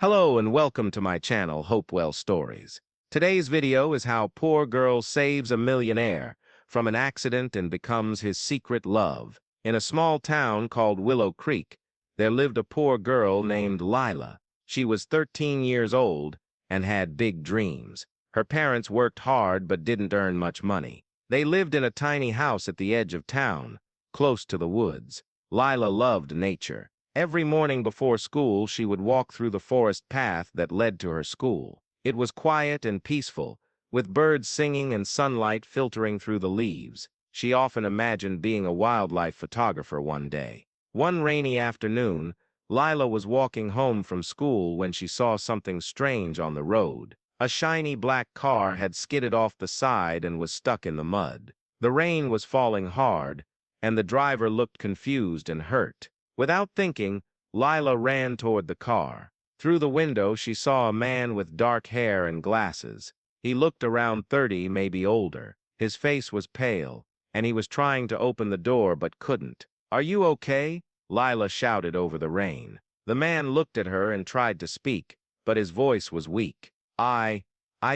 Hello and welcome to my channel, Hopewell Stories. Today's video is how poor girl saves a millionaire from an accident and becomes his secret love. In a small town called Willow Creek, there lived a poor girl named Lila. She was 13 years old and had big dreams. Her parents worked hard but didn't earn much money. They lived in a tiny house at the edge of town, close to the woods. Lila loved nature. Every morning before school, she would walk through the forest path that led to her school. It was quiet and peaceful, with birds singing and sunlight filtering through the leaves. She often imagined being a wildlife photographer one day. One rainy afternoon, Lila was walking home from school when she saw something strange on the road. A shiny black car had skidded off the side and was stuck in the mud. The rain was falling hard, and the driver looked confused and hurt. Without thinking, Lila ran toward the car. Through the window, she saw a man with dark hair and glasses. He looked around 30, maybe older. His face was pale, and he was trying to open the door but couldn't. "Are you okay?" Lila shouted over the rain. The man looked at her and tried to speak, but his voice was weak. I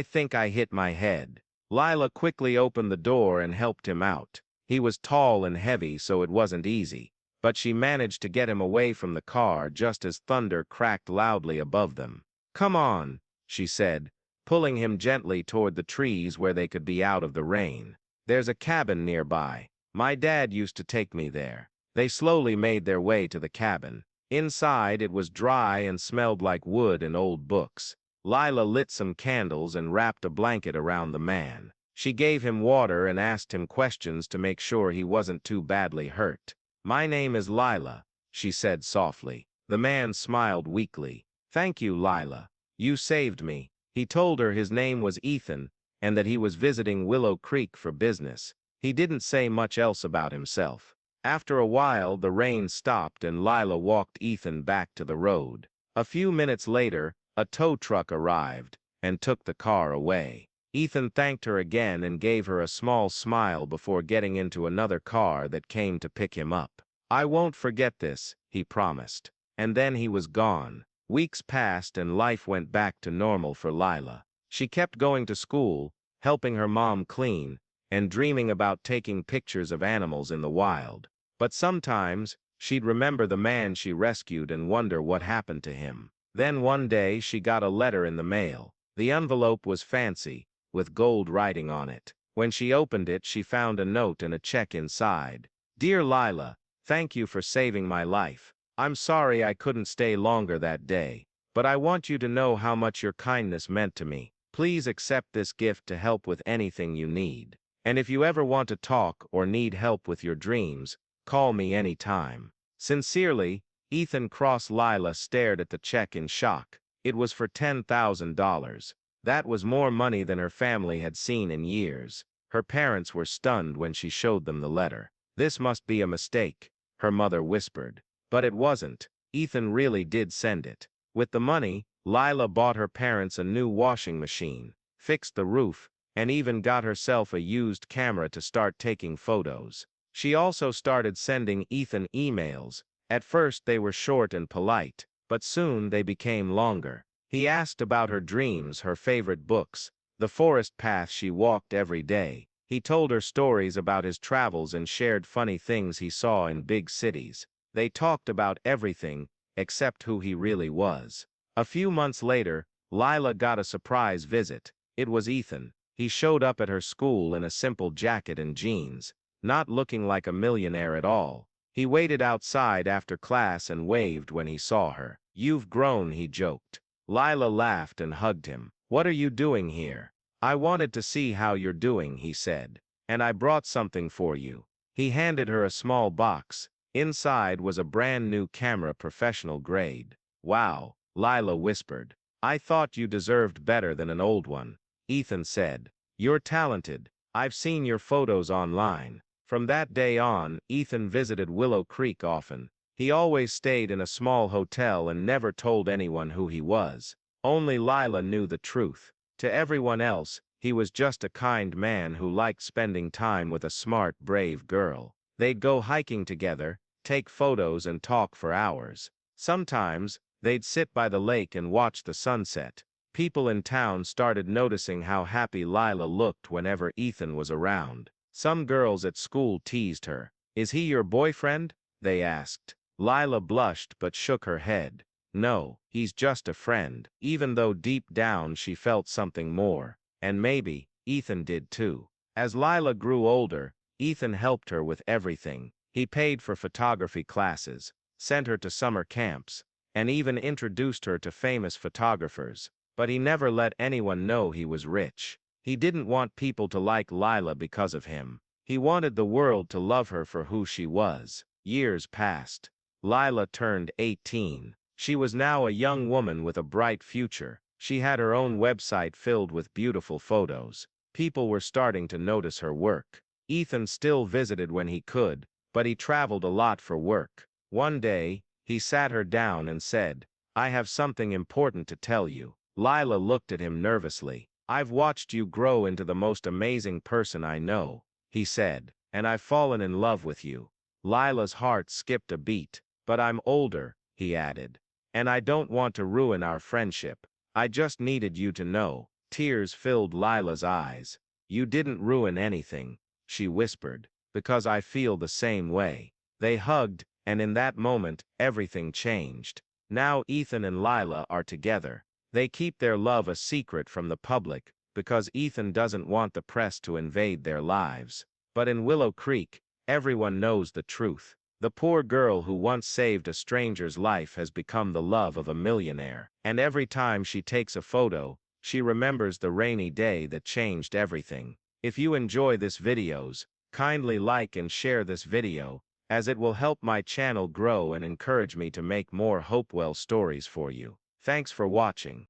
think I hit my head." Lila quickly opened the door and helped him out. He was tall and heavy, so it wasn't easy, but she managed to get him away from the car just as thunder cracked loudly above them. "Come on," she said, pulling him gently toward the trees where they could be out of the rain. "There's a cabin nearby. My dad used to take me there." They slowly made their way to the cabin. Inside, it was dry and smelled like wood and old books. Lila lit some candles and wrapped a blanket around the man. She gave him water and asked him questions to make sure he wasn't too badly hurt. "My name is Lila," she said softly. The man smiled weakly. "Thank you, Lila. You saved me." He told her his name was Ethan and that he was visiting Willow Creek for business. He didn't say much else about himself. After a while, the rain stopped and Lila walked Ethan back to the road. A few minutes later, a tow truck arrived and took the car away. Ethan thanked her again and gave her a small smile before getting into another car that came to pick him up. "I won't forget this," he promised. And then he was gone. Weeks passed and life went back to normal for Lila. She kept going to school, helping her mom clean, and dreaming about taking pictures of animals in the wild. But sometimes, she'd remember the man she rescued and wonder what happened to him. Then one day she got a letter in the mail. The envelope was fancy, with gold writing on it. When she opened it, she found a note and a check inside. "Dear Lila, thank you for saving my life. I'm sorry I couldn't stay longer that day, but I want you to know how much your kindness meant to me. Please accept this gift to help with anything you need. And if you ever want to talk or need help with your dreams, call me anytime. Sincerely, Ethan." Lila stared at the check in shock. It was for $10,000. That was more money than her family had seen in years. Her parents were stunned when she showed them the letter. "This must be a mistake," her mother whispered. But it wasn't. Ethan really did send it. With the money, Lila bought her parents a new washing machine, fixed the roof, and even got herself a used camera to start taking photos. She also started sending Ethan emails. At first they were short and polite, but soon they became longer. He asked about her dreams, her favorite books, the forest path she walked every day. He told her stories about his travels and shared funny things he saw in big cities. They talked about everything except who he really was. A few months later, Lila got a surprise visit. It was Ethan. He showed up at her school in a simple jacket and jeans, not looking like a millionaire at all. He waited outside after class and waved when he saw her. "You've grown," he joked. Lila laughed and hugged him. "What are you doing here?" "I wanted to see how you're doing," he said. "And I brought something for you." He handed her a small box. Inside was a brand new camera, professional grade. "Wow," Lila whispered. "I thought you deserved better than an old one." Ethan said, "You're talented. I've seen your photos online." From that day on, Ethan visited Willow Creek often. He always stayed in a small hotel and never told anyone who he was. Only Lila knew the truth. To everyone else, he was just a kind man who liked spending time with a smart, brave girl. They'd go hiking together, take photos and talk for hours. Sometimes, They'd sit by the lake and watch the sunset. People in town started noticing how happy Lila looked whenever Ethan was around. Some girls at school teased her. "Is he your boyfriend?" they asked. Lila blushed but shook her head. "No, he's just a friend," even though deep down she felt something more. And maybe Ethan did too. As Lila grew older, Ethan helped her with everything. He paid for photography classes, sent her to summer camps, and even introduced her to famous photographers. But he never let anyone know he was rich. He didn't want people to like Lila because of him. He wanted the world to love her for who she was. Years passed. Lila turned 18. She was now a young woman with a bright future. She had her own website filled with beautiful photos. People were starting to notice her work. Ethan still visited when he could, but he traveled a lot for work. One day, he sat her down and said, "I have something important to tell you." Lila looked at him nervously. "I've watched you grow into the most amazing person I know," he said, "and I've fallen in love with you." Lila's heart skipped a beat. "But I'm older," he added, "and I don't want to ruin our friendship. I just needed you to know." Tears filled Lila's eyes. "You didn't ruin anything," she whispered, "because I feel the same way." They hugged, and in that moment, everything changed. Now Ethan and Lila are together. They keep their love a secret from the public, because Ethan doesn't want the press to invade their lives. But in Willow Creek, everyone knows the truth. The poor girl who once saved a stranger's life has become the love of a millionaire. And every time she takes a photo, she remembers the rainy day that changed everything. If you enjoy this videos, kindly like and share this video, as it will help my channel grow and encourage me to make more Hopewell stories for you. Thanks for watching.